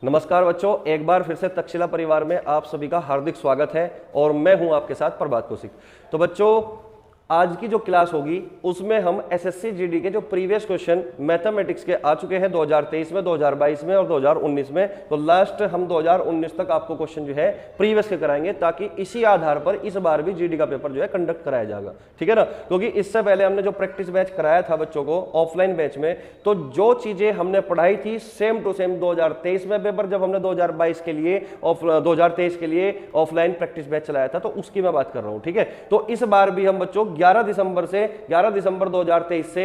नमस्कार बच्चों, एक बार फिर से तक्षशिला परिवार में आप सभी का हार्दिक स्वागत है और मैं हूं आपके साथ प्रभात कौशिक। तो बच्चों, आज की जो क्लास होगी उसमें हम एसएससी जीडी के जो प्रीवियस क्वेश्चन मैथमेटिक्स के आ चुके हैं 2023 में, 2022 में और 2019 में, तो लास्ट हम 2019 तक आपको क्वेश्चन जो है प्रीवियस के कराएंगे ताकि इसी आधार पर इस बार भी जीडी का पेपर जो है कंडक्ट कराया जाएगा। ठीक है ना, क्योंकि इससे पहले हमने जो प्रैक्टिस बैच कराया था बच्चों को ऑफलाइन बैच में, तो जो चीजें हमने पढ़ाई थी सेम टू सेम 2023 में पेपर जब हमने 2022 के लिए 2023 के लिए ऑफलाइन प्रैक्टिस बैच चलाया था, तो उसकी मैं बात कर रहा हूं। ठीक है, तो इस बार भी हम बच्चों 11 दिसंबर 2023 से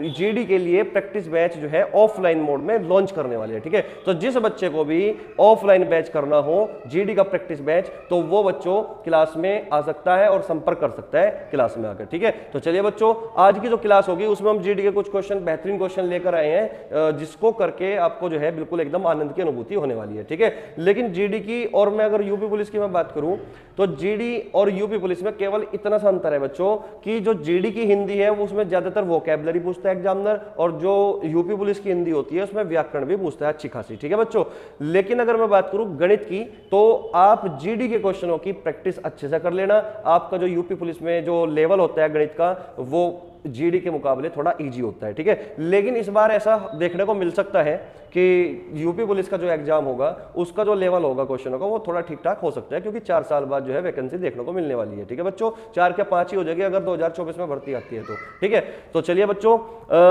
जीडी के लिए प्रैक्टिस बैच जो है ऑफलाइन मोड में लॉन्च करने वाले हैं। ठीक है, तो जिस बच्चे को भी ऑफलाइन बैच करना हो जीडी का प्रैक्टिस बैच, तो वो बच्चों क्लास में आ सकता है और संपर्क कर सकता है क्लास में आकर। ठीक है, तो चलिए बच्चों, आज की जो क्लास होगी उसमें हम जीडी के कुछ क्वेश्चन, बेहतरीन क्वेश्चन लेकर आए हैं जिसको करके आपको जो है बिल्कुल एकदम आनंद की अनुभूति होने वाली है। ठीक है, लेकिन जीडी की और मैं अगर यूपी पुलिस की मैं बात करूं तो जीडी और यूपी पुलिस में केवल इतना सा अंतर है बच्चों कि जो जीडी की हिंदी है वो उसमें ज्यादातर वोकैबुलरी पूछता है एग्जामिनर, और जो यूपी पुलिस की हिंदी होती है उसमें व्याकरण भी पूछता है अच्छी खासी। ठीक है बच्चों, लेकिन अगर मैं बात करूं गणित की, तो आप जीडी के क्वेश्चनों की प्रैक्टिस अच्छे से कर लेना। आपका जो यूपी पुलिस में जो लेवल होता है गणित का वो जीडी के मुकाबले थोड़ा इजी होता है। ठीक है, लेकिन इस बार ऐसा देखने को मिल सकता है कि यूपी पुलिस का जो एग्जाम होगा उसका जो लेवल होगा क्वेश्चनों का वो थोड़ा ठीक ठाक हो सकता है, क्योंकि 4 साल बाद जो है वैकेंसी देखने को मिलने वाली है। ठीक है बच्चों, 4 क्या 5 ही हो जाएगी अगर 2024 में भर्ती आती है तो। ठीक है, तो चलिए बच्चों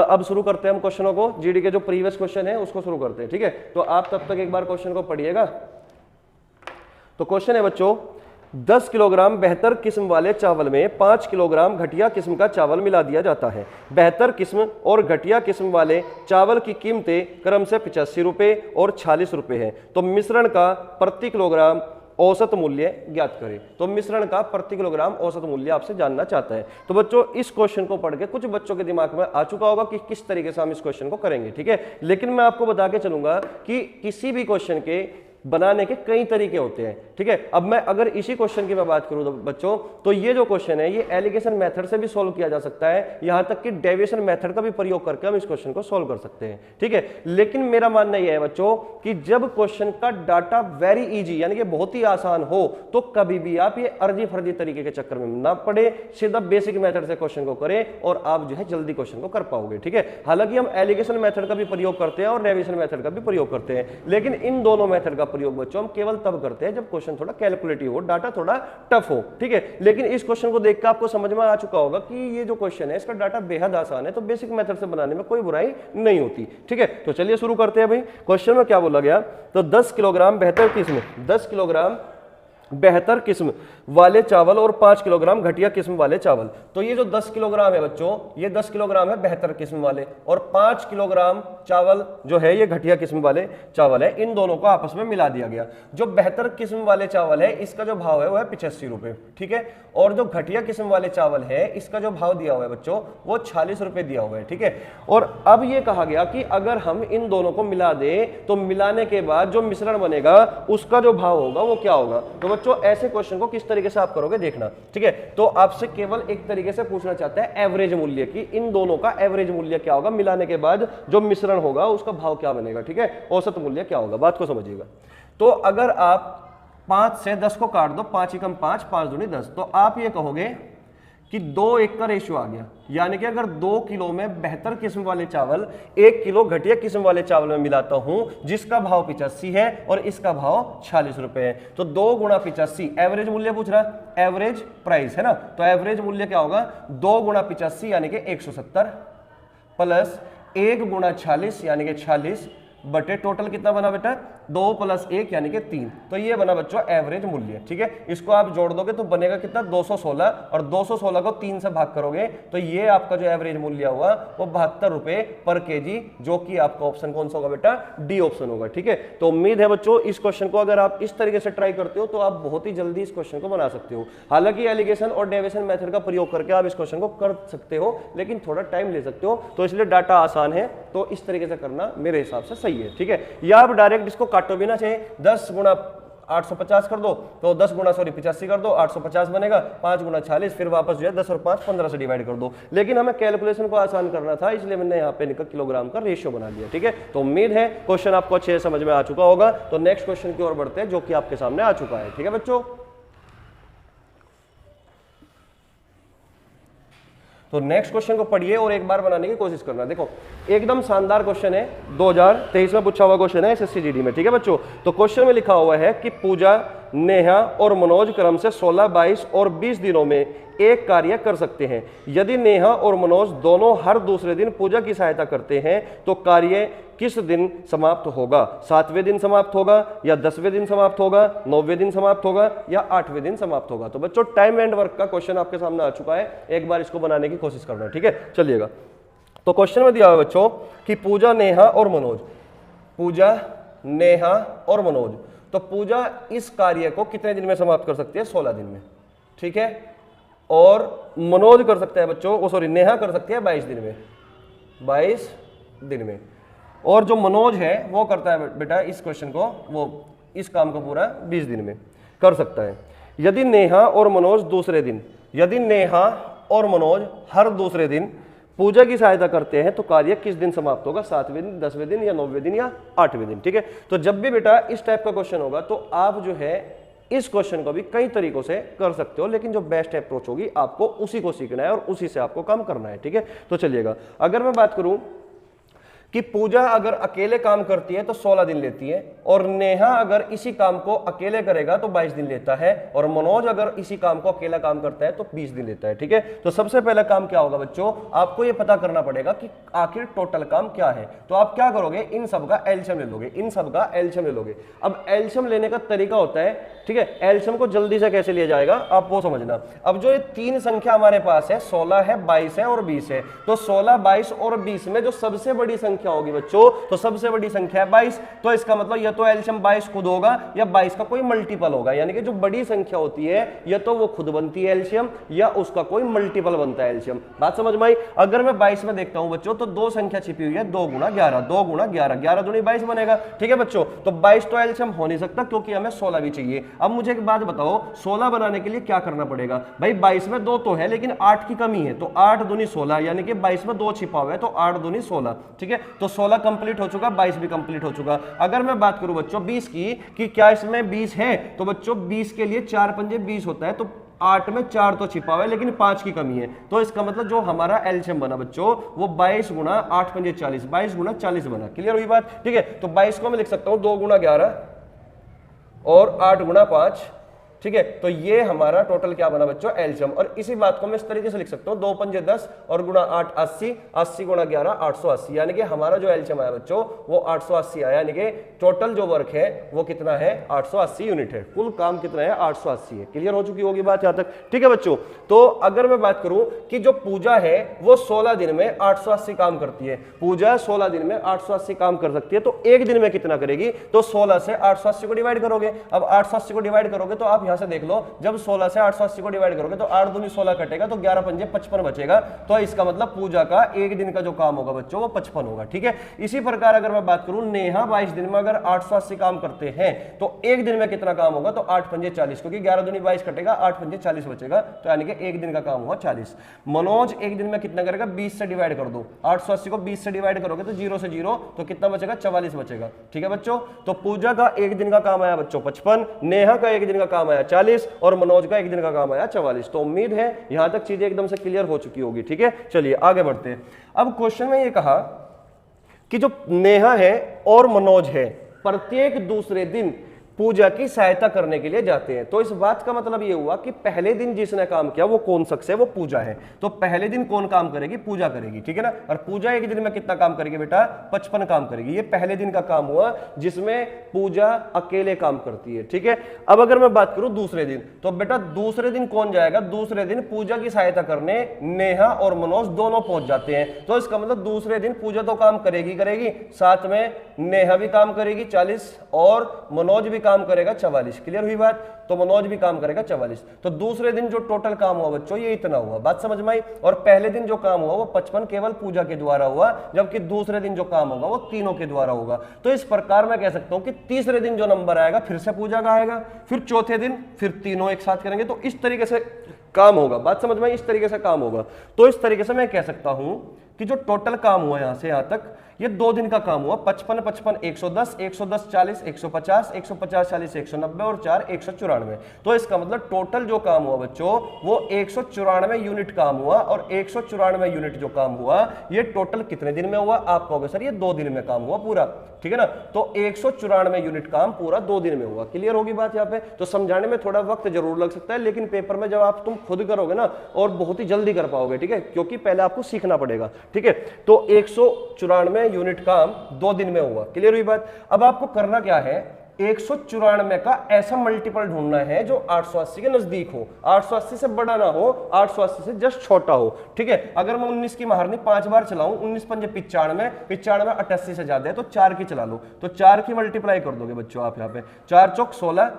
अब शुरू करते हैं हम क्वेश्चनों को। जीडी के जो प्रीवियस क्वेश्चन है उसको शुरू करते हैं। ठीक है, तो आप तब तक एक बार क्वेश्चन को पढ़िएगा। तो क्वेश्चन है बच्चों, 10 किलोग्राम बेहतर किस्म वाले चावल में 5 किलोग्राम घटिया किस्म का चावल मिला दिया जाता है। बेहतर किस्म और घटिया किस्म वाले चावल की कीमतें क्रम से 85 रुपये और 46 रुपये है। तो मिश्रण का प्रति किलोग्राम औसत मूल्य ज्ञात करें। तो मिश्रण का प्रति किलोग्राम औसत मूल्य आपसे जानना चाहता है। तो बच्चों, इस क्वेश्चन को पढ़ के कुछ बच्चों के दिमाग में आ चुका होगा कि किस तरीके से हम इस क्वेश्चन को करेंगे। ठीक है, लेकिन मैं आपको बता के चलूंगा कि किसी भी क्वेश्चन के बनाने के कई तरीके होते हैं। ठीक है, अब मैं अगर इसी क्वेश्चन की मैं बात करूं तो बच्चों, तो ये जो क्वेश्चन है ये एलिगेशन मेथड से भी सॉल्व किया जा सकता है, यहां तक कि डेविएशन मेथड का भी प्रयोग करके हम इस क्वेश्चन को सॉल्व कर सकते हैं। ठीक है, लेकिन मेरा मानना यह है बच्चों कि जब क्वेश्चन का डाटा वेरी इजी यानी कि बहुत ही आसान हो, तो कभी भी आप ये अर्जी फर्जी तरीके के चक्कर में ना पड़े, सीधा बेसिक मेथड से क्वेश्चन को करें और आप जो है जल्दी क्वेश्चन को कर पाओगे। ठीक है, हालांकि हम एलिगेशन मेथड का भी प्रयोग करते हैं और डेविएशन मेथड का भी प्रयोग करते हैं, लेकिन इन दोनों मेथड का प्रयोग बच्चों हम केवल तब करते हैं जब क्वेश्चन थोड़ा कैलकुलेटिव हो, डाटा थोड़ा टफ हो। ठीक है, लेकिन इस क्वेश्चन को देखकर आपको समझ में आ चुका होगा कि ये जो क्वेश्चन है इसका डाटा बेहद आसान है, तो बेसिक मेथड से बनाने में कोई बुराई नहीं होती। ठीक है, तो चलिए शुरू करते हैं भाई। क्वेश्चन में क्या बोला गया, तो 10 किलोग्राम बेहतर किस्म, 10 किलोग्राम बेहतर किस्म वाले चावल और 5 किलोग्राम घटिया किस्म वाले चावल। तो ये जो 10 किलोग्राम है बच्चों, ये 10 किलोग्राम है बेहतर किस्म वाले, और 5 किलोग्राम चावल जो है ये घटिया किस्म वाले चावल है। इन दोनों को आपस में मिला दिया गया। जो बेहतर किस्म वाले चावल है इसका जो भाव है वो है 85 रुपए। ठीक है, और जो घटिया किस्म वाले चावल है इसका जो भाव दिया हुआ है बच्चों वो 46 रुपए दिया हुआ है। ठीक है, और अब ये कहा गया कि अगर हम इन दोनों को मिला दें तो मिलाने के बाद जो मिश्रण बनेगा उसका जो भाव होगा वो क्या होगा। तो बच्चों, ऐसे क्वेश्चन को किस तरीके से आप करोगे देखना। ठीक है, तो आपसे केवल एक तरीके से पूछना चाहता है एवरेज मूल्य की, इन दोनों का एवरेज मूल्य क्या होगा, मिलाने के बाद जो मिश्रण होगा उसका भाव क्या बनेगा। ठीक है, औसत मूल्य क्या होगा, बात को समझिएगा। तो अगर आप 5 से 10 को काट दो, 5 एकम 5, 5 दूनी 10, तो आप ये कहोगे कि 2:1 का रेशियो आ गया, यानी कि अगर 2 किलो में बेहतर किस्म वाले चावल 1 किलो घटिया किस्म वाले चावल में मिलाता हूं जिसका भाव 85 है और इसका भाव 46 रुपए है, तो 2 गुणा 85 एवरेज मूल्य पूछ रहा है, एवरेज प्राइस है ना, तो एवरेज मूल्य क्या होगा, 2 गुणा 85 यानी कि 170 प्लस 1 गुणा 46 यानी कि 46 बटे टोटल कितना बना बेटा, 2 + 1 यानी कि 3। तो ये बना बच्चों एवरेज मूल्य। ठीक है, इसको आप जोड़ दोगे तो बनेगा कितना, 216, और 216 को 3 से भाग करोगे तो ये आपका जो एवरेज मूल्य हुआ वो 72 रुपए पर केजी, जो कि आपका ऑप्शन कौन सा होगा बेटा, डी ऑप्शन होगा। ठीक है, तो उम्मीद है बच्चों इस क्वेश्चन को अगर आप इस तरीके से ट्राई करते हो तो आप बहुत ही जल्दी इस क्वेश्चन को बना सकते हो। हालांकि एलिगेशन और डेविएशन मेथड का प्रयोग करके आप इस क्वेश्चन को कर सकते हो, लेकिन थोड़ा टाइम ले सकते हो, तो इसलिए डाटा आसान है तो इस तरीके से करना मेरे हिसाब से सही है। ठीक है, या आप डायरेक्ट इसको काटो भी ना, चाहे 10 गुणा 850 कर दो, तो 10 गुना 85 कर दो, 850 बनेगा, 5 गुना 40, फिर वापस जो है 10 और 5 15 से डिवाइड कर दो। लेकिन हमें कैलकुलेशन को आसान करना था, इसलिए मैंने यहाँ पे किलोग्राम का रेशियो बना लिया। ठीक है, तो उम्मीद है क्वेश्चन आपको अच्छे से समझ में आ चुका होगा। तो नेक्स्ट क्वेश्चन की ओर बढ़ते हैं, जो कि आपके सामने आ चुका है। ठीक है बच्चों, तो नेक्स्ट क्वेश्चन को पढ़िए और एक बार बनाने की कोशिश करना। देखो एकदम शानदार क्वेश्चन है, 2023 में पूछा हुआ क्वेश्चन है एसएससी जीडी में। ठीक है बच्चों, तो क्वेश्चन में लिखा हुआ है कि पूजा, नेहा और मनोज क्रम से 16, 22 और 20 दिनों में एक कार्य कर सकते हैं। यदि नेहा और मनोज दोनों हर दूसरे दिन पूजा की सहायता करते हैं तो कार्य किस दिन समाप्त होगा? 7वें दिन समाप्त होगा, या 10वें दिन समाप्त होगा, 9वें दिन समाप्त होगा, या 8वें दिन समाप्त होगा? तो बच्चों टाइम एंड वर्क का क्वेश्चन आपके सामने आ चुका है, एक बार इसको बनाने की कोशिश करना। ठीक है, चलिएगा। तो क्वेश्चन में दिया हुआ बच्चों कि पूजा, नेहा और मनोज, पूजा, नेहा और मनोज, तो पूजा इस कार्य को कितने दिन में समाप्त कर सकती है? 16 दिन में। ठीक है, और मनोज कर सकता है बच्चों, सॉरी नेहा कर सकती है 22 दिन में, 22 दिन में। और जो मनोज है वो करता है बेटा इस क्वेश्चन को, वो इस काम को पूरा 20 दिन में कर सकता है। यदि नेहा और मनोज दूसरे दिन, यदि नेहा और मनोज हर दूसरे दिन पूजा की सहायता करते हैं तो कार्य किस दिन समाप्त होगा? 7वें दिन, 10वें दिन, या 9वें दिन, या 8वें दिन? ठीक है, तो जब भी बेटा इस टाइप का क्वेश्चन होगा तो आप जो है इस क्वेश्चन को भी कई तरीकों से कर सकते हो, लेकिन जो बेस्ट अप्रोच होगी आपको उसी को सीखना है और उसी से आपको काम करना है। ठीक है, तो चलिएगा। अगर मैं बात करूं कि पूजा अगर अकेले काम करती है तो 16 दिन लेती है, और नेहा अगर इसी काम को अकेले करेगा तो 22 दिन लेता है, और मनोज अगर इसी काम को अकेला काम करता है तो 20 दिन लेता है। ठीक है, तो सबसे पहला काम क्या होगा बच्चों? आपको ये पता करना पड़ेगा कि आखिर टोटल काम क्या है। तो आप क्या करोगे? इन सब का एलसीएम ले लोगे, इन सब का एलसीएम ले लोगे। अब एलसीएम लेने का तरीका होता है, ठीक है, एलसीएम को जल्दी से कैसे लिया जाएगा आप वो समझना। अब जो ये तीन संख्या हमारे पास है, 16 है, 22 है और 20 है, तो 16, 22 और 20 में जो सबसे बड़ी संख्या होगी बच्चों, तो सबसे बड़ी संख्या है 22, तो इसका मतलब या तो एलसीएम 22 खुद होगा या 22 का कोई मल्टीपल होगा। यानी कि जो बड़ी संख्या होती है या तो वो खुद बनती है एलसीएम या उसका कोई मल्टीपल बनता है एलसीएम। बात समझ में आई? अगर मैं 22 में देखता हूं बच्चों तो दो संख्या छिपी हुई है, 2 गुना 11, 2 गुना 11, 11 दूनी 22 बनेगा। ठीक है बच्चों, तो 22 तो एलसीएम हो नहीं सकता क्योंकि हमें 16 भी चाहिए। अब मुझे एक बात बताओ, 16 बनाने के लिए क्या करना पड़ेगा? भाई 22 में 2 तो है लेकिन 8 की कमी है, तो 8 दूनी 16, यानी कि 22 में 2 छिपा हुआ है, तो 8 दूनी 16। ठीक है, तो 16 कंप्लीट हो चुका, 22 भी कंप्लीट हो चुका। अगर मैं बात करूं बच्चों 20 की कि क्या इसमें 20 है, तो बच्चों 20 के लिए 4 पंजे 20 होता है, तो 8 में 4 तो छिपा हुआ है लेकिन 5 की कमी है, तो इसका मतलब जो हमारा एलसीएम बना बच्चों वो 22 गुना 8 पंजे 40, 22 गुना 40 बना। क्लियर हुई बात? ठीक है, तो 22 को मैं लिख सकता हूं 2 गुना 11 और 8 गुना 5। ठीक है, तो ये हमारा टोटल क्या बना बच्चों? एलसीएम। और इसी बात को मैं इस तरीके से लिख सकता हूं, 2 पंजे 10 और गुना 8 80, 80 गुना 11 880, यानी कि हमारा जो एलसीएम आया बच्चों वो 880 आया, यानी कि टोटल जो वर्क है वो कितना है? 880 यूनिट है। कुल काम कितना है? 880 है। क्लियर हो चुकी होगी बात यहां तक? ठीक है बच्चों, तो अगर मैं बात करूं कि जो पूजा है वो 16 दिन में 880 काम करती है, पूजा 16 दिन में 880 काम कर सकती है, तो एक दिन में कितना करेगी? तो 16 से 880 को डिवाइड करोगे। अब 880 को डिवाइड करोगे तो आप यहां से देख लो, जब 16 से 880 को डिवाइड करोगे तो 8 दूनी 16 कटेगा, तो 11 पंजे 55 बचेगा, तो इसका मतलब पूजा का एक दिन का जो काम होगा बच्चों वो 55 होगा। ठीक है, इसी प्रकार अगर मैं बात करूं नेहा 22 दिन में अगर 880 काम करते हैं तो एक दिन में कितना काम होगा? तो 8 पंजे 40, क्योंकि 11 दूनी 22 कटेगा, 8 पंजे 40 बचेगा, तो यानी कि एक दिन का काम हुआ 40। मनोज एक दिन में कितना करेगा? 20 से डिवाइड कर दो, 880 को 20 से डिवाइड करोगे तो 0 से 0, तो कितना बचेगा? 44 बचेगा। ठीक है बच्चों, तो पूजा का एक दिन का काम आया बच्चों 55, नेहा का एक दिन का काम आया 40 और मनोज का एक दिन का काम आया 44। तो उम्मीद है यहां तक चीजें एकदम से क्लियर हो चुकी होगी। ठीक है, चलिए आगे बढ़ते हैं। अब क्वेश्चन में ये कहा कि जो नेहा है और मनोज है प्रत्येक दूसरे दिन पूजा की सहायता करने के लिए जाते हैं, तो इस बात का मतलब यह हुआ कि पहले दिन जिसने काम किया वो कौन शख्स है? वो पूजा है। तो पहले दिन कौन काम करेगी? पूजा करेगी। ठीक है ना, और पूजा एक दिन में कितना काम करेगी बेटा? 55 काम करेगी। ये पहले दिन का काम हुआ जिसमें पूजा अकेले काम करती है। ठीक है, अब अगर मैं बात करूं दूसरे दिन, तो बेटा दूसरे दिन कौन जाएगा? दूसरे दिन पूजा की सहायता करने नेहा और मनोज दोनों पहुंच जाते हैं, तो इसका मतलब दूसरे दिन पूजा तो काम करेगी, साथ में नेहा भी काम करेगी 40 और मनोज भी काम करेगा 44। क्लियर हुई बात? तो मनोज भी काम करेगा 44। तो दूसरे दिन जो टोटल काम हुआ बच्चों ये इतना हुआ, बात समझ में आई। और पहले दिन जो काम हुआ वो 55 केवल पूजा के द्वारा हुआ, जबकि दूसरे दिन जो काम होगा वो तीनों के द्वारा होगा। तो इस प्रकार मैं कह सकता हूं कि तीसरे दिन जो नंबर आएगा फिर से पूजा का आएगा, फिर चौथे दिन फिर तीनों एक साथ करेंगे। तो इस तरीके से काम होगा, बात समझ में आई? इस तरीके से काम होगा। तो इस तरीके से मैं कह सकता हूं कि जो टोटल काम हुआ यहां से यहां तक ये 2 दिन का काम हुआ। 55 55 110, 110 40 150, 150 40 190 और 4 194। तो इसका मतलब टोटल जो काम हुआ बच्चों वो 194 यूनिट काम हुआ। और 194 यूनिट जो काम हुआ ये टोटल कितने दिन में हुआ? आप कहोगे सर ये 2 दिन में काम हुआ पूरा, ठीक है ना। तो 194 यूनिट काम पूरा 2 दिन में हुआ। क्लियर होगी बात यहाँ पे? तो समझाने में थोड़ा वक्त जरूर लग सकता है, लेकिन पेपर में जब आप तुम खुद करोगे ना और बहुत ही जल्दी कर पाओगे, ठीक है, क्योंकि पहले आपको सीखना पड़ेगा, ठीक है। तो 194 यूनिट काम 2 दिन में हुआ। क्लियर हुई बात? अब आपको करना क्या है, 194 का ऐसा मल्टीपल ढूंढना है जो 880 के नजदीक हो, 880 से बड़ा ना हो, 880 से जस्ट छोटा हो, ठीक है। अगर मैं 19 की महारनी 5 बार चलाऊं, 19 पंजे 95, 95 88 से ज्यादा है तो 4 की चला लो, तो 4 की मल्टीप्लाई कर दोगे बच्चों आप यहाँ पे। 4 चौक 16,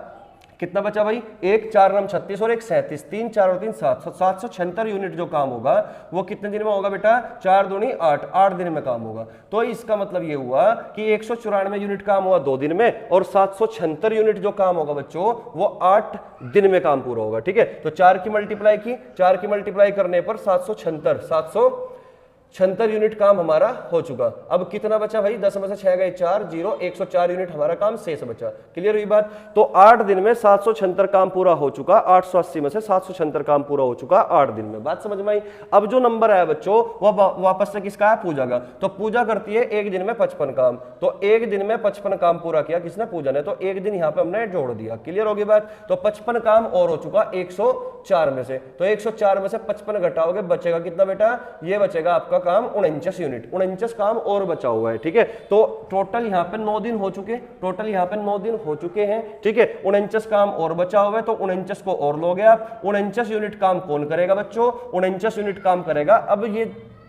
कितना बचा भाई? 1 4 9 36 और 1 37, 3 4 और 3 7, 776 यूनिट जो काम होगा वो कितने दिन में होगा बेटा? 4 दूनी 8, 8 दिन में काम होगा। तो इसका मतलब ये हुआ कि 194 यूनिट काम हुआ 2 दिन में, और 776 यूनिट जो काम होगा बच्चों वो 8 दिन में काम पूरा होगा, ठीक है। तो 4 की मल्टीप्लाई की, 4 की मल्टीप्लाई करने पर 776 यूनिट काम हमारा हो चुका। अब कितना बचा भाई? 10 में से 6 गए 4, 0, 104 यूनिट हमारा काम शेष बचा। क्लियर हुई बात? तो 8 दिन में 776 काम पूरा हो चुका, 880 में से 776 काम पूरा हो चुका 8 दिन में। बात समझ में आई? अब जो नंबर आया बच्चों वह वापस से किसका है? पूजा का। तो पूजा करती है एक दिन में 55 काम, तो एक दिन में 55 काम पूरा किया किसने? पूजा ने। तो एक दिन यहाँ पे हमने जोड़ दिया। क्लियर होगी बात? तो 55 काम और हो चुका 104 में से। तो 104 में से 55 घटाओगे बचेगा कितना बेटा? ये बचेगा आपका काम 49 यूनिट, 49 काम और बचा हुआ है, ठीक है। तो टोटल यहाँ पे 9 दिन हो चुके, टोटल यहाँ पे 9 दिन हो चुके हैं, ठीक है। 49 काम और बचा हुआ है, तो 49 को और लोगे आप। 49 यूनिट काम कौन करेगा बच्चों? 49 यूनिट काम करेगा अब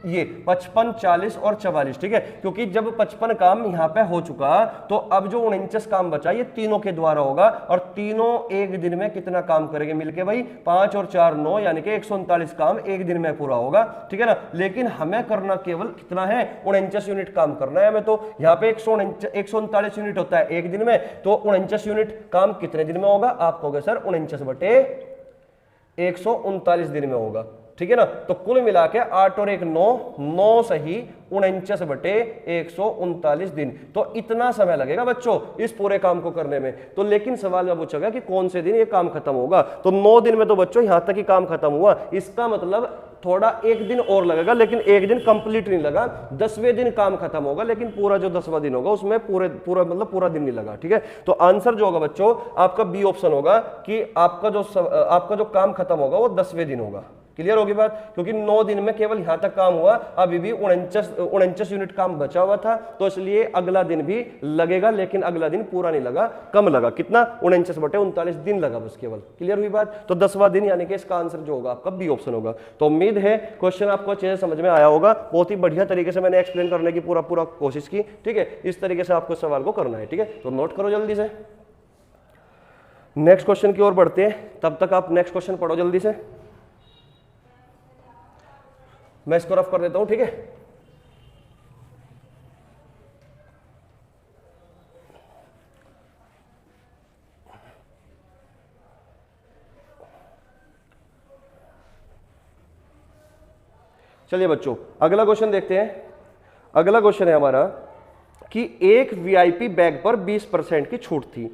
ये 55 40 और 44, ठीक है। क्योंकि जब 55 काम यहाँ पे हो चुका तो अब जो 49 काम बचा ये तीनों के द्वारा होगा, और तीनों एक दिन में कितना काम करेंगे मिलके भाई? 5 और 4 9, यानी कि 139 काम एक दिन में पूरा होगा, ठीक है ना। लेकिन हमें करना केवल कितना है? 49 यूनिट काम करना है हमें। तो यहाँ पे 139 यूनिट होता है एक दिन में, तो 49 यूनिट काम कितने दिन में होगा? आप कहोगे सर 49 बटे 139 दिन में होगा, ठीक है ना। तो कुल मिला के 8 और 1 9, 9 सही 49 बटे 139 दिन। तो इतना समय लगेगा बच्चों इस पूरे काम को करने में। तो लेकिन सवाल में पूछा गया कि कौन से दिन ये काम खत्म होगा, तो 9 दिन में तो बच्चों यहां तक ही काम खत्म हुआ। इसका मतलब थोड़ा एक दिन और लगेगा, लेकिन एक दिन कंप्लीट नहीं लगा। 10वें दिन काम खत्म होगा, लेकिन पूरा जो 10वां दिन होगा उसमें पूरा दिन नहीं लगा, ठीक है। तो आंसर जो होगा बच्चों आपका बी ऑप्शन होगा कि आपका जो काम खत्म होगा वो 10वें दिन होगा। क्लियर होगी बात? क्योंकि 9 दिन में केवल यहां तक काम हुआ, अभी भी 49 यूनिट काम बचा हुआ था, तो इसलिए अगला दिन भी लगेगा, लेकिन अगला दिन पूरा नहीं लगा, कम लगा। कितना? 49 बटे 39 दिन लगा बस केवल। क्लियर हुई बात? तो 10वां दिन यानी कि इसका आंसर जो होगा आपका बी ऑप्शन होगा। तो उम्मीद है क्वेश्चन आपको अच्छे से समझ में आया होगा। बहुत ही बढ़िया तरीके से मैंने एक्सप्लेन करने की पूरा कोशिश की, ठीक है। इस तरीके से आपको सवाल को करना है, ठीक है। तो नोट करो जल्दी से। नेक्स्ट क्वेश्चन की ओर बढ़ते हैं, तब तक आप नेक्स्ट क्वेश्चन पढ़ो जल्दी से। मैं इसको रफ कर देता हूं, ठीक है। चलिए बच्चों अगला क्वेश्चन देखते हैं। अगला क्वेश्चन है हमारा कि एक वीआईपी बैग पर 20% की छूट थी।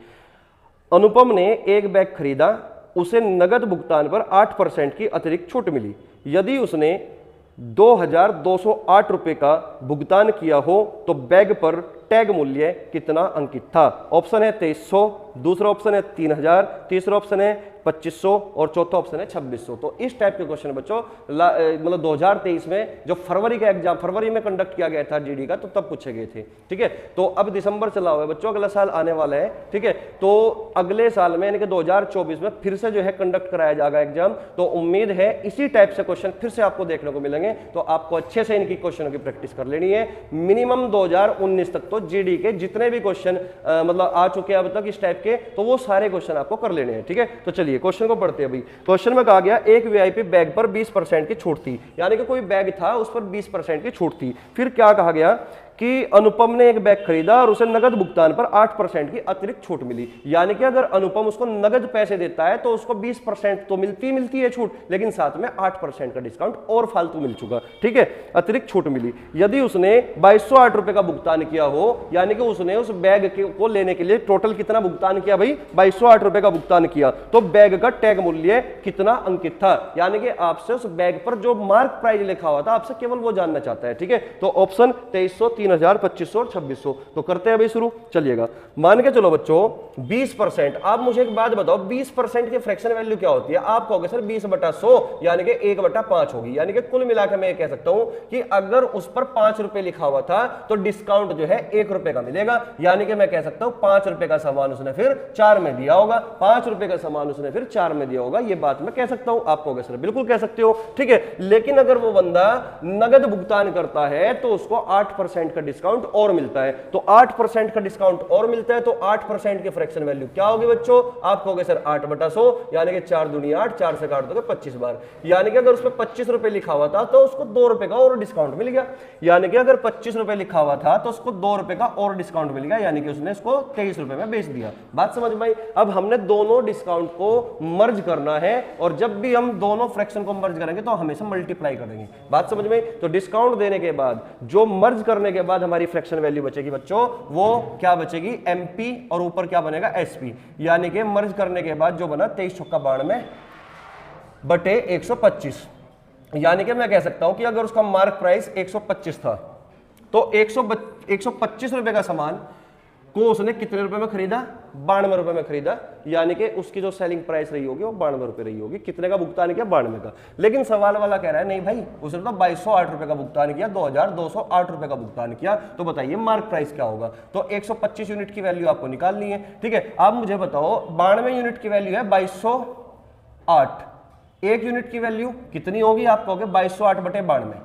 अनुपम ने एक बैग खरीदा, उसे नगद भुगतान पर 8% की अतिरिक्त छूट मिली। यदि उसने 2208 रुपए का भुगतान किया हो तो बैग पर टैग मूल्य कितना अंकित था? ऑप्शन है 2300, दूसरा ऑप्शन है 3000, तीसरा ऑप्शन है 2500 और चौथा ऑप्शन है 2600। तो इस टाइप के क्वेश्चन बच्चों मतलब 2023 में जो फरवरी का एग्जाम फरवरी में कंडक्ट किया गया था जीडी का, तो तब पूछे गए थे, ठीक है। तो अब दिसंबर चला हुआ है बच्चों, अगला साल आने वाला है, ठीक है। तो अगले साल में यानी कि 2024 में फिर से जो है कंडक्ट कराया जाएगा एग्जाम। तो उम्मीद है इसी टाइप से क्वेश्चन फिर से आपको देखने को मिलेंगे। तो आपको अच्छे से इनकी क्वेश्चनों की प्रैक्टिस कर लेनी है। मिनिमम 2019 तक दोस्तों जीडी के जितने भी क्वेश्चन मतलब आ चुके हैं अब तक इस टाइप के, तो वो सारे क्वेश्चन आपको कर लेने हैं। ठीक है, तो चलिए क्वेश्चन को पढ़ते हैं। अभी क्वेश्चन में कहा गया एक वीआईपी बैग पर 20% की छूट थी, यानी कि कोई बैग था उस पर 20% की छूट थी। फिर क्या कहा गया कि अनुपम ने एक बैग खरीदा और उसे नगद भुगतान पर 8% की अतिरिक्त छूट मिली। यानी कि अगर अनुपम उसको नगद पैसे देता है तो उसको 20% तो मिलती है छूट, लेकिन साथ में 8% का डिस्काउंट और फालतू मिल चुका। ठीक है, अतिरिक्त छूट मिली। यदि उसने 2208 रुपए का भुगतान किया हो, यानी कि उसने उस बैग को लेने के लिए टोटल कितना भुगतान किया भाई, 2208 रुपए का भुगतान किया, तो बैग का टैग मूल्य कितना अंकित था, यानी कि आपसे उस बैग पर जो मार्क प्राइस लिखा हुआ था आपसे केवल वो जानना चाहता है। ठीक है, तो ऑप्शन 2300, 3000, 2500 और 2600। तो करते हैं भाई शुरू, चलिएगा। मान के चलो बच्चों 20%। आप मुझे एक बात बताओ 20% की फ्रैक्शन वैल्यू क्या होती है? आप कहोगे सर 20/100 यानी कि 1/5 होगी, यानी कि कुल मिलाकर मैं ये कह सकता हूं कि अगर उस पर 5 रुपए लिखा हुआ था तो डिस्काउंट जो है 1 रुपए का मिलेगा, यानी कि मैं कह सकता हूं 5 रुपए का सामान उसने फिर 4 में दिया होगा, 5 रुपए का सामान उसने फिर 4 में दिया होगा। ये बात मैं कह सकता हूं, आप कहोगे सर बिल्कुल कह सकते हो। ठीक है, लेकिन अगर वो बंदा नगद भुगतान करता है तो उसको 8% का डिस्काउंट और मिलता है। तो 8% का डिस्काउंट और मिलता है तो 8% की फ्रैक्शन वैल्यू क्या होगी बच्चों? आप कहोगे सर 8/100 यानी कि 4 दूनी 8, 4 से काट दोगे 25 बार, यानी कि अगर उस पर 25 रुपए लिखा हुआ था तो उसको 2 रुपए का और डिस्काउंट मिल गया। यानी कि अगर 25 रुपए लिखा हुआ था तो उसको 2 रुपए का और डिस्काउंट मिल गया, यानी कि उसने इसको 23 रुपए में बेच दिया। बात समझ में आई? अब हमने दोनों डिस्काउंट को मर्ज करना है, और जब भी हम दोनों फ्रैक्शन को मर्ज करेंगे तो हमेशा मल्टीप्लाई करेंगे। बात समझ में आई? तो डिस्काउंट देने के बाद जो मर्ज करने के बाद हमारी फ्रैक्शन वैल्यू बचेगी बच्चों, वो क्या बचेगी? एमपी, और ऊपर क्या बनेगा? एसपी। यानी कि मर्ज करने के बाद जो बना 23 चौका 92 बटे 125। यानी कि मैं कह सकता हूं कि अगर उसका मार्क प्राइस 125 था तो 125 रुपए का सामान को उसने कितने रुपए में खरीदा? 92 रुपए में खरीदा, यानी कि उसकी जो सेलिंग प्राइस रही होगी वो 92 रुपए रही होगी। कितने का भुगतान किया? 92 का। लेकिन सवाल वाला कह रहा है नहीं भाई उसने तो 2208 रुपए का भुगतान किया, 2208 रुपए का भुगतान किया, तो बताइए मार्क प्राइस क्या होगा? तो 125 यूनिट की वैल्यू आपको निकालनी है। ठीक है, आप मुझे बताओ 92 यूनिट की वैल्यू है 2208, 1 यूनिट की वैल्यू कितनी होगी? आप कहोगे 2208 बटे 92,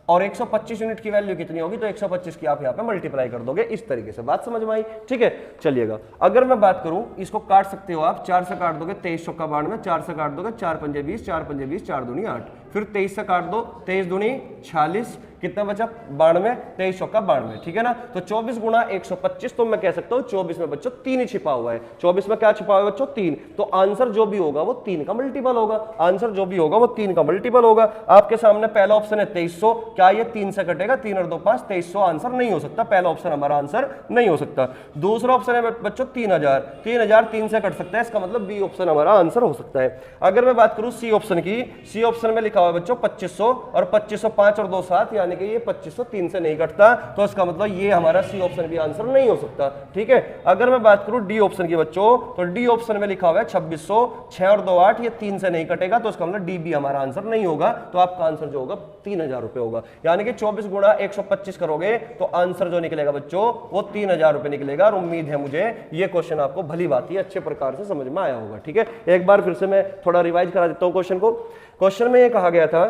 और 125 यूनिट की वैल्यू कितनी होगी? तो 125 की आप यहाँ पे मल्टीप्लाई कर दोगे। इस तरीके से बात समझ में आई? ठीक है, चलिएगा। अगर मैं बात करूं, इसको काट सकते हो आप, 4 से काट दोगे 23 चौका 92, 4 से काट दोगे 4 पंजे 20, 4 पंजे 20, 4 दूनी 8, फिर 23 से काट दो 23 दूनी 46, कितना बचा? 92, 23 चौका 92। ठीक है ना, तो 24 गुणा 125, तो मैं कह सकता हूं 24 में बच्चों 3 ही छिपा हुआ है। 24 में क्या छिपा हुआ है बच्चों? 3। तो आंसर जो भी होगा वो 3 का मल्टीपल होगा। आंसर जो भी होगा वो 3 का मल्टीपल होगा। आपके सामने पहला ऑप्शन है 2300, क्या ये 3 से कटेगा? 3 और 2 5, 2300 आंसर नहीं हो सकता, पहला ऑप्शन हमारा आंसर नहीं हो सकता। दूसरा ऑप्शन है बच्चों 3000, 3000 3 से कट सकता है, इसका मतलब बी ऑप्शन हमारा आंसर हो सकता है। अगर मैं बात करूं सी ऑप्शन की, सी ऑप्शन में लिखा हुआ है बच्चों 2500, और 2500 5 और 2 7, यानी कि ये 2500 3 से नहीं कटता, तो इसका मतलब ये हमारा सी ऑप्शन भी आंसर नहीं हो सकता। ठीक है, अगर मैं बात करूं डी ऑप्शन की बच्चों, तो डी ऑप्शन में लिखा हुआ है 2600, 6 और 2 8, ये 3 से नहीं कटेगा, तो इसका मतलब डी भी हमारा आंसर नहीं होगा। तो आपका आंसर जो होगा 3000 रुपए होगा, यानी कि 24 गुणा 125 करोगे तो आंसर जो निकलेगा बच्चों वो 3000 रुपए निकलेगा। और उम्मीद है मुझे ये क्वेश्चन आपको भली बात ही अच्छे प्रकार से समझ में आया होगा। ठीक है, एक बार फिर से मैं थोड़ा रिवाइज करा देता हूं क्वेश्चन को। क्वेश्चन में ये कहा गया था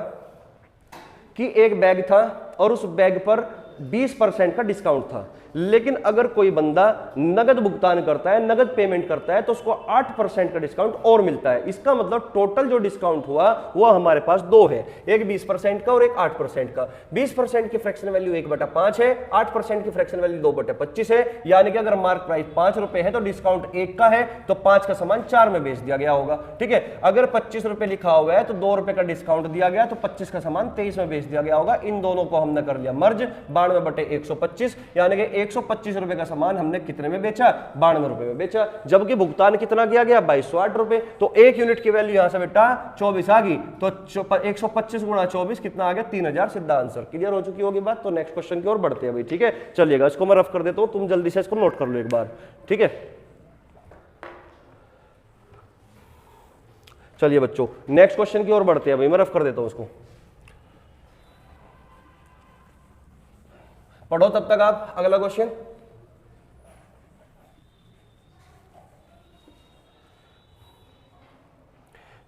कि एक बैग था और उस बैग पर 20% का डिस्काउंट था, लेकिन अगर कोई बंदा नगद भुगतान करता है, नगद पेमेंट करता है, तो उसको 8% का डिस्काउंट और मिलता है। इसका मतलब टोटल जो डिस्काउंट हुआ वो हमारे पास दो है, एक 20% का और एक 8% का। 20% की फ्रैक्शन वैल्यू 1/5 है, 8% की फ्रैक्शन वैल्यू 2/25 है, यानी कि अगर मार्क प्राइस 5 रुपए है तो डिस्काउंट 1 का है, तो 5 का सामान 4 में बेच दिया गया होगा। ठीक है, अगर 25 रुपए लिखा हुआ है तो 2 रुपए का डिस्काउंट दिया गया, तो 25 का सामान 23 में बेच दिया गया होगा। इन दोनों को हमने कर लिया मर्ज, 92/125, यानी कि 125 रुपए का सामान हमने कितने में बेचा? 92 रुपए में बेचा, जबकि भुगतान कितना किया गया? 2208 रुपए। तो 1 यूनिट की वैल्यू यहां से बेटा 24 आ गई, तो 125 गुणा 24 कितना आ गया? 3000। सीधा आंसर। क्लियर हो चुकी होगी बात। तो नेक्स्ट क्वेश्चन की ओर बढ़ते हैं भाई। ठीक है, चलिएगा, इसको मैं रफ कर देता हूं, तुम जल्दी से इसको नोट कर लो एक बार। ठीक है, चलिए बच्चों नेक्स्ट क्वेश्चन की ओर बढ़ते हैं भाई, मैं रफ कर देता हूं उसको। पढ़ो तब तक आप अगला क्वेश्चन।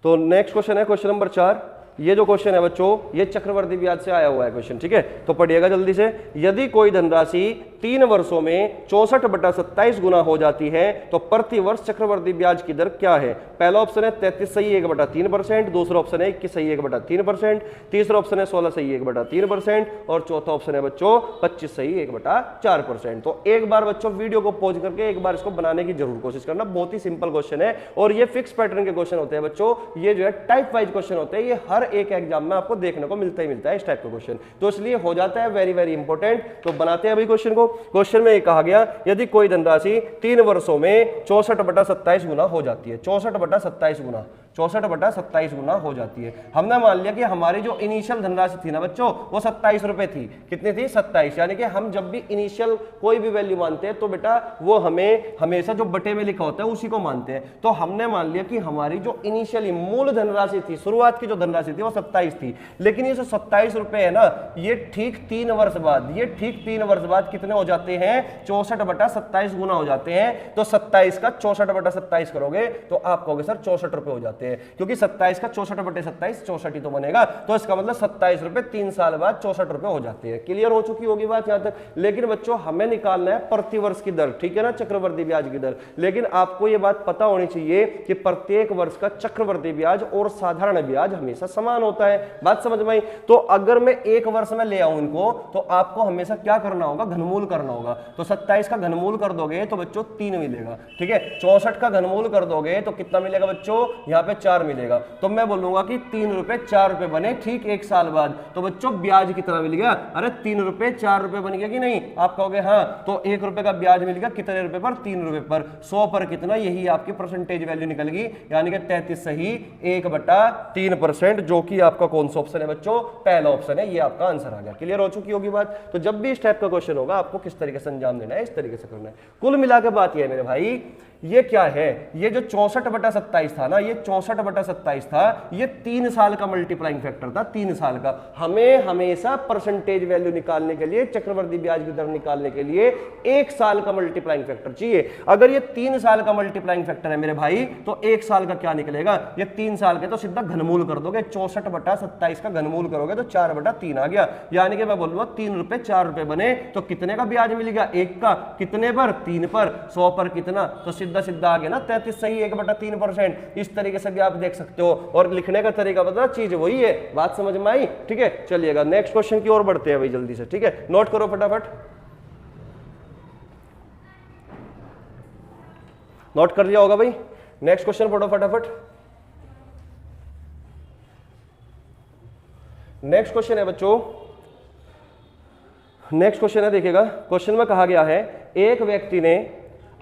तो नेक्स्ट क्वेश्चन है क्वेश्चन नंबर 4 ये जो क्वेश्चन है बच्चों ये चक्रवर्ती ब्याज से आया हुआ है क्वेश्चन, ठीक है। तो पढ़िएगा जल्दी से। यदि कोई धनराशि 3 वर्षों में 64/27 गुना हो जाती है तो प्रति वर्ष चक्रवर्ती ब्याज की दर क्या है? पहला ऑप्शन है 33 सही 1/3%, दूसरा ऑप्शन है 21 सही 1/3%, तीसरा ऑप्शन है 16 सही 1/3% और चौथा ऑप्शन है बच्चों 25 सही 1/4%। तो एक बार बच्चों वीडियो को पॉज करके एक बार इसको बनाने की जरूर कोशिश करना, बहुत ही सिंपल क्वेश्चन है और ये फिक्स पैटर्न के क्वेश्चन होते हैं बच्चों। ये जो है टाइप वाइज क्वेश्चन होते हैं, ये हर एक एग्जाम में आपको देखने को मिलता ही मिलता है इस टाइप का क्वेश्चन, तो इसलिए हो जाता है वेरी वेरी इंपॉर्टेंट। तो बनाते हैं अभी क्वेश्चन को। क्वेश्चन में ये कहा गया यदि कोई धनराशि 3 वर्षों में 64/27 गुना हो जाती है, 64/27 गुना, 64/27 गुना हो जाती है। हमने मान लिया कि हमारी जो इनिशियल धनराशि थी ना बच्चों वो 27 रुपए थी। कितनी थी? 27। यानी कि हम जब भी इनिशियल कोई भी वैल्यू मानते हैं तो बेटा वो हमें हमेशा जो बटे में लिखा होता है उसी को मानते हैं। तो हमने मान लिया कि हमारी जो इनिशियली मूल धनराशि थी, शुरुआत की जो धनराशि थी वो 27 थी, लेकिन ये जो 27 रुपए है ना ये ठीक 3 वर्ष बाद, ये ठीक 3 वर्ष बाद कितने हो जाते हैं? 64/27 गुना हो जाते हैं। तो 27 का 64/27 करोगे तो आप कहोगे सर 64 रुपए हो जाते हैं, क्योंकि 27 का 64/27 64 ही तो बनेगा। तो इसका मतलब 27 रुपए 3 साल बाद 64 रुपए हो जाते हैं। क्लियर हो चुकी होगी बात यहां तक। लेकिन बच्चों हमें निकालना है प्रति वर्ष की दर, ठीक है ना, चक्रवर्ती ब्याज की दर। लेकिन आपको यह बात पता होनी चाहिए कि प्रत्येक वर्ष का चक्रवर्ती ब्याज और साधारण ब्याज हमेशा समान होता है। बात समझ में आई? तो अगर मैं एक वर्ष में ले आऊं इनको तो आपको हमेशा क्या करना होगा? घनमूल करना होगा। तो 27 का घनमूल कर दोगे तो बच्चों 3 मिलेगा, ठीक है। 64 का घनमूल कर दोगे तो कितना मिलेगा बच्चों? यहाँ पे 4 मिलेगा। तो मैं बोलूंगा कि 3 रुपए 4 रुपए बने ठीक 1 साल बाद। तो बच्चों ब्याज कितना मिल गया? अरे 3 रुपए 4 रुपए बन गया कि नहीं? आप कहोगे हाँ। तो 1 रुपए का ब्याज मिल गया कितने रुपए पर? 3 रुपए पर। 100 पर कितना? यही आपकी परसेंटेज वैल्यू निकल गई, यानी कि 33 सही 1/3%, जो कि आपका कौन सा ऑप्शन है बच्चों? पहला ऑप्शन है। ये आपका आंसर आ गया। क्लियर हो चुकी होगी बात। तो जब भी इस टाइप का क्वेश्चन होगा आपको किस तरीके से अंजाम देना है, इस तरीके से करना है। कुल मिलाकर बात यह है मेरे भाई, ये क्या है? ये जो 64/27 था ना, ये 64/27 था, ये 3 साल का मल्टीप्लाइंग फैक्टर था, 3 साल का। हमें हमेशा परसेंटेज वैल्यू निकालने के लिए, चक्रवर्ती ब्याज की दर निकालने के लिए 1 साल का मल्टीप्लाइंग फैक्टर चाहिए। अगर ये 3 साल का मल्टीप्लाइंग फैक्टर है मेरे भाई, तो 1 साल का क्या निकलेगा? ये 3 साल के तो सीधा घनमूल कर दोगे, 64/27 का घनमूल करोगे तो 4/3 आ गया। यानी कि मैं बोलूंगा 3 रुपए 4 रुपए बने तो कितने का ब्याज मिलेगा? 1 का। कितने पर? 3 पर। 100 पर कितना? तो सीधा सीधा आ गया ना 33 सही 1/3%। इस तरीके से भी आप देख सकते हो और लिखने का तरीका बता, चीज वही है। बात समझ में आई? ठीक है, चलिएगा नेक्स्ट क्वेश्चन की ओर बढ़ते हैं भाई जल्दी से, ठीक है। नोट करो फटाफट, नोट कर लिया होगा भाई। नेक्स्ट क्वेश्चन पढ़ो फटाफट। नेक्स्ट क्वेश्चन है बच्चों, नेक्स्ट क्वेश्चन है, देखिएगा। क्वेश्चन में कहा गया है एक व्यक्ति ने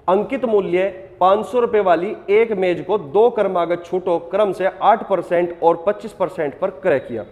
अंकित मूल्य 500 रुपए वाली एक मेज को 2 क्रमागत छूटों क्रम से 8% और 25% पर क्रय किया।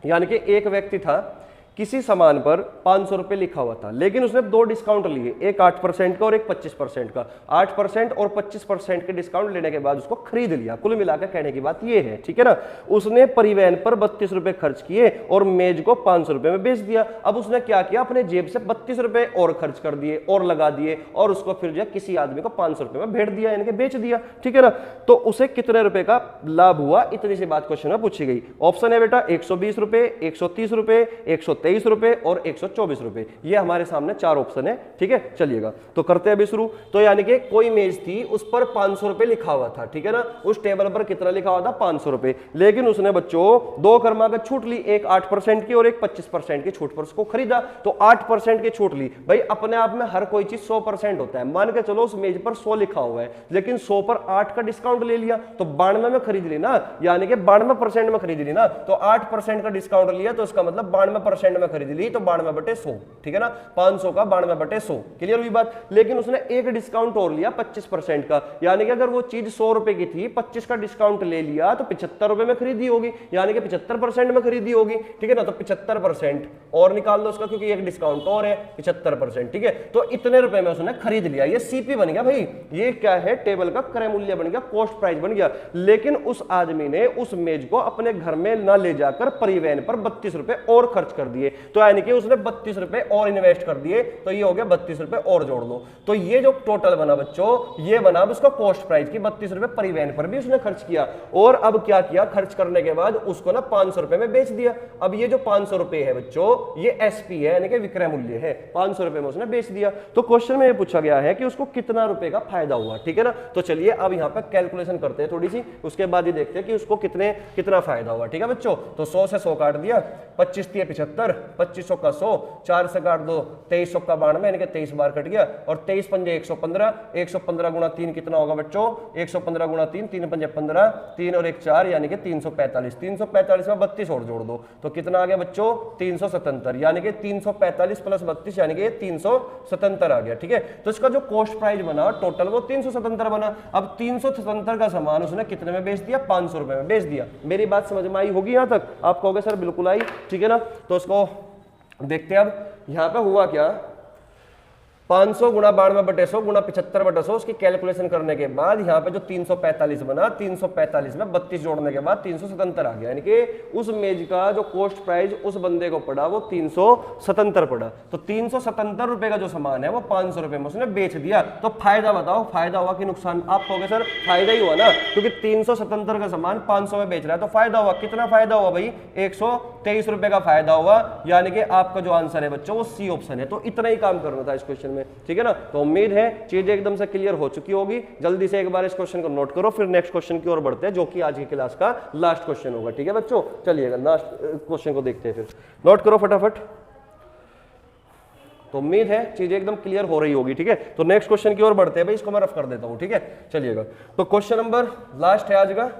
यानी कि एक व्यक्ति था, किसी सामान पर 500 रुपए लिखा हुआ था, लेकिन उसने 2 डिस्काउंट लिए, एक 8% का और एक 25% का। 8% और 25% के डिस्काउंट लेने के बाद उसको खरीद लिया। कुल मिलाकर कहने की बात ये है, ठीक है ना। उसने परिवहन पर 32 रुपए खर्च किए और मेज को 500 रुपए में बेच दिया। अब उसने क्या किया? अपने जेब से 32 रुपए और खर्च कर दिए और लगा दिए और उसको फिर जो किसी आदमी को 500 रुपए में भेज दिया, यानी कि बेच दिया, ठीक है ना। तो उसे कितने रुपए का लाभ हुआ? इतनी सी बात क्वेश्चन में पूछी गई। ऑप्शन है बेटा 120 रुपए, 130 रुपए, 123 रुपए और 124 रुपए। ये हमारे सामने 4 ऑप्शन है, ठीक है। चलिएगा तो करते हैं अभी शुरू। तो यानी कि कोई मेज थी, उस पर 500 रुपए लिखा हुआ था, ठीक है ना। उस टेबल पर कितना लिखा हुआ था? 500 रुपए। लेकिन उसने बच्चों 2 क्रमागत छूट ली, एक 8% की और एक 25% की छूट पर उसको खरीदा। तो 8% की छूट ली। भाई अपने आप में हर कोई चीज 100% होता है। मान के चलो उस मेज पर 100 लिखा हुआ है, लेकिन 100 पर 8 का डिस्काउंट ले लिया तो 92 में खरीद ली ना, यानी कि 92% में खरीद ली ना। तो 8% का डिस्काउंट लिया तो इसका मतलब 92% में खरीद ली, तो 92/100, ठीक है ना। 500 का 92/100, क्लियर हुई बात। लेकिन उसने एक डिस्काउंट और लिया 25% का, यानी कि अगर वो चीज 100 रुपए की थी, 25 का डिस्काउंट ले लिया तो 75 रुपए में खरीदी होगी, यानी कि 75% में खरीदी होगी, ठीक है ना। तो 75% और निकाल दो उसका, क्योंकि एक डिस्काउंट और है 75%, ठीक है। तो इतने रुपए में उसने खरीद लिया। ये सीपी बन गया भाई, ये क्या है? टेबल का क्रय मूल्य बन गया, कॉस्ट प्राइस बन गया। लेकिन उस आदमी ने उस मेज को अपने घर में न ले जाकर परिवहन पर 32 रुपए और खर्च कर दिए। दिए, तो यानी कि उसने 32 रुपए और इन्वेस्ट कर दिए, तो ये हो गया 32 रुपए और जोड़ दो। तो ये जो टोटल बना बच्चों, ये बना उसका कॉस्ट प्राइस की 32 रुपए परिवहन पर भी उसने खर्च किया। और अब क्या किया, खर्च करने के बाद उसको ना 500 रुपए में बेच दिया। अब ये जो 500 रुपए है बच्चों, ये एसपी है यानी कि विक्रय मूल्य है, 500 रुपए में उसने बेच दिया। तो क्वेश्चन में ये पूछा गया है कि उसको कितना रुपए का फायदा हुआ, ठीक है ना। तो चलिए अब यहाँ पे कैलकुलेशन करते हैं थोड़ी सी, उसके बाद ही देखते हैं कि उसको कितना फायदा हुआ, ठीक है बच्चों। तो 100 से 100 काट दिया, 25 × 75, 2500 का 100, 4 से काट दो 2300 का 92 यानी कि 23 बार कट गया, और 23 पंजे 115, 115 गुणा 3 कितना होगा बच्चों, 115 गुणा 3, 3 पंजे 15, 3 और 1 4 यानी कि 345, 345 में 32 और जोड़ दो तो कितना आ गया बच्चों, 377, यानी कि 345 प्लस 32 यानी कि 377 आ गया, ठीक है। तो इसका जो कॉस्ट प्राइस बना टोटल वो 377 बना। अब 377 का सामान उसने कितने में बेच दिया, 500 रुपए में बेच दिया। मेरी बात समझ में आई होगी यहां तक, आप कहोगे सर बिल्कुल आई, ठीक है ना। तो उसको देखते हैं अब यहां पे हुआ क्या, 500 गुणा 92/100 गुणा 75/100, उसकी कैलकुलेशन करने के बाद यहाँ पे जो 345 बना, 345 में 32 जोड़ने के बाद 377 आ गया, यानी कि उस मेज का जो कॉस्ट प्राइस उस बंदे को पड़ा वो 377 पड़ा। तो 377 रुपए का जो सामान है वो 500 रुपए में उसने बेच दिया। तो फायदा बताओ, फायदा हुआ कि नुकसान। आप कहोगे सर फायदा ही हुआ ना, क्योंकि 377 का सामान 500 में बेच रहा है, तो फायदा हुआ। कितना फायदा हुआ भाई, 123 रुपए का फायदा हुआ, यानी कि आपका जो आंसर है बच्चों वो सी ऑप्शन है। तो इतना ही काम करना था इस क्वेश्चन में, ठीक है ना। तो उम्मीद है चीजें एकदम से क्लियर हो चुकी होगी। जल्दी से एक बार इस क्वेश्चन को नोट करो, फिर नेक्स्ट क्वेश्चन की ओर बढ़ते हैं जो कि आज की क्लास का लास्ट क्वेश्चन होगा, ठीक है बच्चों। चलिएगा लास्ट क्वेश्चन को देखते हैं, फिर नोट करो फटाफट। तो उम्मीद है चीजें एकदम क्लियर हो रही होगी, ठीक है। तो नेक्स्ट क्वेश्चन की ओर बढ़ते हैं भाई, इसको मैं रफ कर देता हूं, ठीक है। चलिएगा, तो क्वेश्चन नंबर लास्ट है आज का।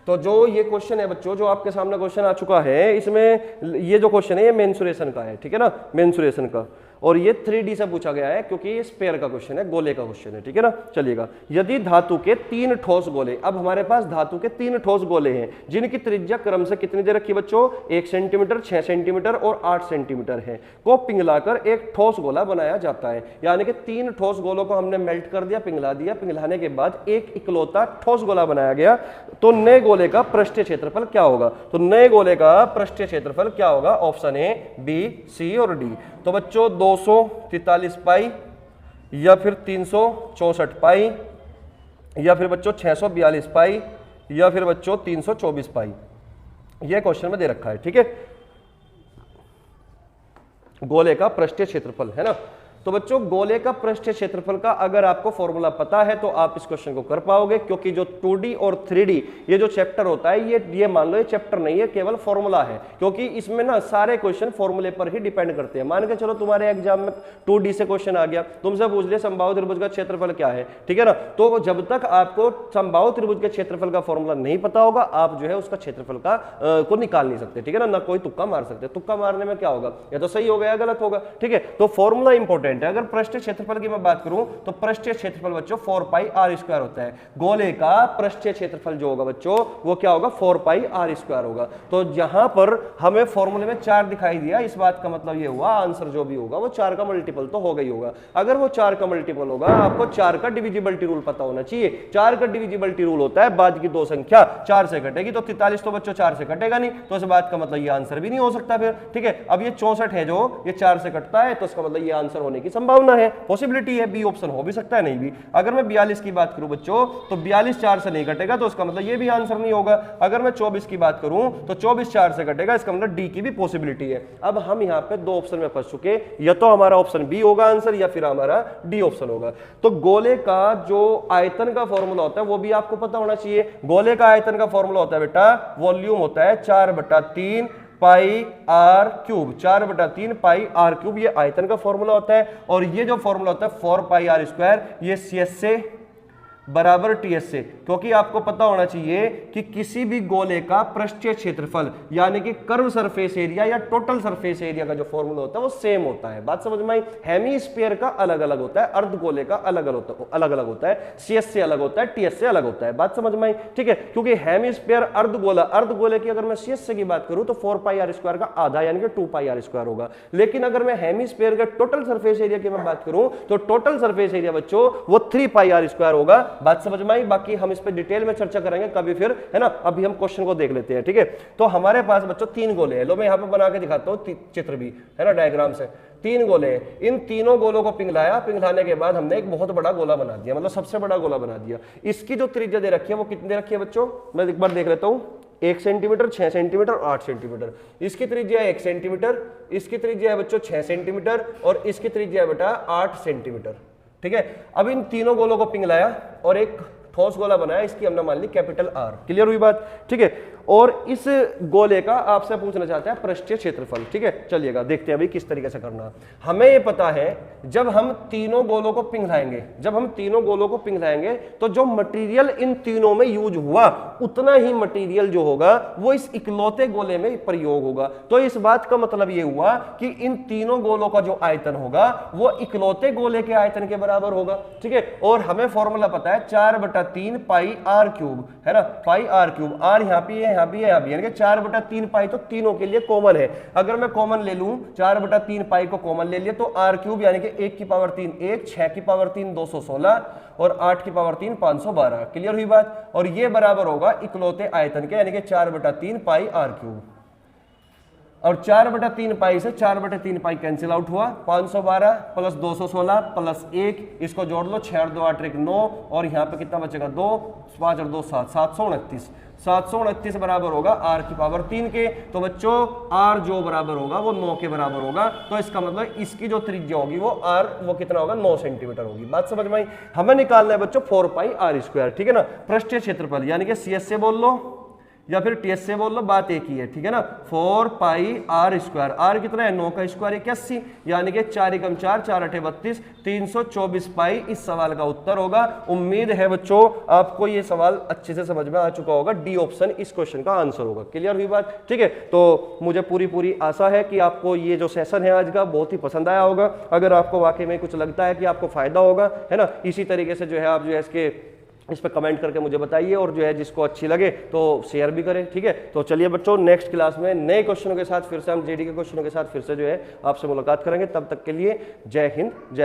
तो जो ये क्वेश्चन है बच्चों, जो आपके सामने क्वेश्चन आ चुका है, इसमें ये जो क्वेश्चन है ये मेंसुरेशन का है, ठीक है ना, मेंसुरेशन का। और ये 3D से पूछा गया है क्योंकि ये स्पेयर का क्वेश्चन है, गोले का क्वेश्चन है, ठीक है ना। चलिएगा, यदि धातु के 3 ठोस गोले, अब हमारे पास धातु के 3 ठोस गोले हैं जिनकी त्रिज्या क्रम से कितनी दे रखी बच्चों, 1 सेंटीमीटर, 6 सेंटीमीटर और 8 सेंटीमीटर है, को पिघलाकर एक ठोस गोला बनाया जाता है। यानी कि 3 ठोस गोलों को हमने मेल्ट कर दिया, पिघला दिया, पिघलाने के बाद एक इकलौता ठोस गोला बनाया गया। तो नए गोले का पृष्ठीय क्षेत्रफल क्या होगा, तो नए गोले का पृष्ठीय क्षेत्रफल क्या होगा, ऑप्शन ए, बी, सी और डी। तो बच्चों 243 पाई या फिर 364 पाई या फिर बच्चों 642 पाई या फिर बच्चों 324 पाई, यह क्वेश्चन में दे रखा है, ठीक है। गोले का पृष्ठीय क्षेत्रफल है ना। तो बच्चों गोले का पृष्ठीय क्षेत्रफल का अगर आपको फॉर्मूला पता है तो आप इस क्वेश्चन को कर पाओगे, क्योंकि जो 2D और 3D ये जो चैप्टर होता है ये मान लो ये चैप्टर नहीं है, केवल फॉर्मूला है, क्योंकि इसमें ना सारे क्वेश्चन फॉर्मूले पर ही डिपेंड करते हैं। मान के चलो तुम्हारे एग्जाम में 2D से क्वेश्चन आ गया, तुमसे पूछ लिया समबाहु त्रिभुज का क्षेत्रफल क्या है, ठीक है ना। तो जब तक आपको समबाहु त्रिभुज के क्षेत्रफल का फॉर्मूला नहीं पता होगा, आप जो है उसका क्षेत्रफल का को निकाल नहीं सकते, ठीक है ना कोई तुक्का मार सकते। तुक्का मारने में क्या होगा, या तो सही होगा या गलत होगा, ठीक है। तो फॉर्मूला इंपॉर्टेंट है। अगर पृष्ठीय क्षेत्रफल की मैं बात करूं तो पृष्ठीय क्षेत्रफल बच्चों 4πr² होता है। गोले का पृष्ठीय क्षेत्रफल जो होगा बच्चों वो क्या होगा, 4πr² होगा। तो यहां पर हमें फॉर्मूले में 4 दिखाई दिया, इस बात का मतलब ये हुआ आंसर जो भी होगा वो 4 का मल्टीपल तो होगा ही होगा। अगर वो 4 का मल्टीपल होगा, आपको 4 का डिविजिबिलिटी रूल पता होना चाहिए। 4 का डिविजिबिलिटी रूल होता है बाद की दो संख्या 4 से कटेगी, तो 43 तो बच्चों 4 से कटेगा नहीं, तो इस बात का मतलब ये आंसर भी नहीं हो सकता फिर, ठीक है। अब ये 64 है जो ये 4 से कटता है, तो इसका मतलब ये आंसर होने की संभावना है, पॉसिबिलिटी है, बी ऑप्शन हो भी सकता है, नहीं भी। अगर मैं 42 की बात करूं बच्चों तो 42 4 से नहीं कटेगा, तो इसका मतलब ये भी आंसर नहीं होगा। अगर मैं 24 की बात करूं तो 24 4 से कटेगा, इसका मतलब डी की भी पॉसिबिलिटी है। अब हम यहां पे 2 ऑप्शन में फंस चुके, या तो हमारा ऑप्शन बी होगा आंसर या फिर हमारा डी ऑप्शन होगा। तो गोले का जो आयतन का फॉर्मूला होता है वो भी आपको पता होना चाहिए। गोले का आयतन का फॉर्मूला होता है बेटा, वॉल्यूम होता है 4/3 pi r cube, 4/3 pi r cube, ये आयतन का फॉर्मूला होता है। और ये जो फॉर्मूला होता है 4πr², ये CS से बराबर TS से, क्योंकि आपको पता होना चाहिए कि किसी भी गोले का पृष्ठीय क्षेत्रफल यानी कि कर्व सरफेस एरिया या टोटल सरफेस एरिया का जो फॉर्मूला होता है वो सेम होता है। बात समझ में आई। हेमीस्फीयर का अलग अलग होता है, अर्धगोले का अलग अलग होता है, CS से अलग होता है, TS से अलग होता है। बात समझ में आई, ठीक है। क्योंकि हेमीस्फीयर अर्धगोले की अगर मैं CS से की बात करूं तो 4πr² का आधा यानी कि 2πr² होगा। लेकिन अगर मैं हेमीस्फीयर के टोटल सरफेस एरिया की मैं बात करूं तो टोटल सरफेस एरिया बच्चों वो 3πr² होगा। बात समझ में आई? बाकी हम इस पे डिटेल में चर्चा करेंगे कभी फिर, है ना। अभी हम क्वेश्चन को देख लेते हैं, ठीक है। तो हमारे पास बच्चों 3 गोले हैं। लो मैं यहाँ पे बना के दिखाता हूँ चित्र भी, है ना, डायग्राम से। 3 गोले हैं। इन तीनों गोलों को पिघलाया, पिघलाने के बाद हमने एक बहुत बड़ा गोला बना दिया, मतलब सबसे बड़ा गोला बना दिया। इसकी जो त्रिज्या दे रखी है वो कितनी दे रखी है बच्चों, मैं एक बार देख लेता हूँ। 1 सेंटीमीटर, 6 सेंटीमीटर, 8 सेंटीमीटर। इसकी त्रिज्या है 1 सेंटीमीटर, इसकी त्रिज्या है बच्चों 6 सेंटीमीटर और इसकी त्रिज्या है बेटा 8 सेंटीमीटर, ठीक है। अब इन तीनों गोलों को पिघलाया और एक ठोस गोला बनाया, इसकी हमने मान ली कैपिटल आर। क्लियर हुई बात, ठीक है। और इस गोले का आपसे पूछना चाहता है पृष्ठीय क्षेत्रफल, ठीक है। चलिएगा देखते हैं अभी किस तरीके से करना। हमें ये पता है जब हम तीनों गोलों को पिघलाएंगे, जब हम तीनों गोलों को पिघलाएंगे तो जो मटेरियल इन तीनों में यूज हुआ उतना ही मटेरियल जो होगा वो इस इकलौते गोले में प्रयोग होगा। तो इस बात का मतलब ये हुआ कि इन तीनों गोलों का जो आयतन होगा वो इकलौते गोले के आयतन के बराबर होगा, ठीक है। और हमें फॉर्मूला पता है 4/3 पाई आर क्यूब, है ना, पाई आर क्यूब। आर यहाँ पे है, यहाँ भी है, यहाँ भी, यानी कि 4/3 पाई तो तीनों के लिए कॉमन है। अगर मैं कॉमन ले लूं, 4/3 पाई को कॉमन ले लिया तो आर क्यूब यानी कि 1 की पावर 3 1, 6 की पावर 3 216 और 8 की पावर 3 512। क्लियर हुई बात। और ये बराबर होगा इकलौते आयतन के, यानी कि 4/3 पाई आर क्यूब। और 4/3 पाई से 4/3 पाई कैंसिल आउट हुआ, 512 प्लस 216 प्लस 1, इसको जोड़ लो, 6 और 2 8 1 9 और यहाँ पे कितना बचेगा 2, 5 और 2 7, 729। 729 बराबर होगा आर की पावर 3 के। तो बच्चों आर जो बराबर होगा वो 9 के बराबर होगा। तो इसका मतलब इसकी जो त्रिज्या होगी वो आर वो कितना होगा 9 सेंटीमीटर होगी। बात समझ में आई? हमें निकालना है बच्चों 4 पाई आर स्क्वायर, ठीक है ना, पृष्ठीय क्षेत्रफल, यानी कि CS से बोल लो या फिर TS से बोल लो, बात एक ही है, ठीक है ना। 4 पाई आर स्क्वायर, आर कितना है 9 का स्क्वायर 81, यानी कि 4 एकम 4, 4 8 32, 324 पाई इस सवाल का उत्तर होगा। उम्मीद है बच्चों आपको ये सवाल अच्छे से समझ में आ चुका होगा। डी ऑप्शन इस क्वेश्चन का आंसर होगा। क्लियर हुई बात, ठीक है। तो मुझे पूरी आशा है कि आपको ये जो सेशन है आज का बहुत ही पसंद आया होगा। अगर आपको वाकई में कुछ लगता है कि आपको फायदा होगा, है ना, इसी तरीके से जो है आप जो है इस पर कमेंट करके मुझे बताइए और जो है जिसको अच्छी लगे तो शेयर भी करें, ठीक है। तो चलिए बच्चों नेक्स्ट क्लास में नए क्वेश्चनों के साथ फिर से हम जेडी के क्वेश्चनों के साथ फिर से जो है आपसे मुलाकात करेंगे। तब तक के लिए जय हिंद, जय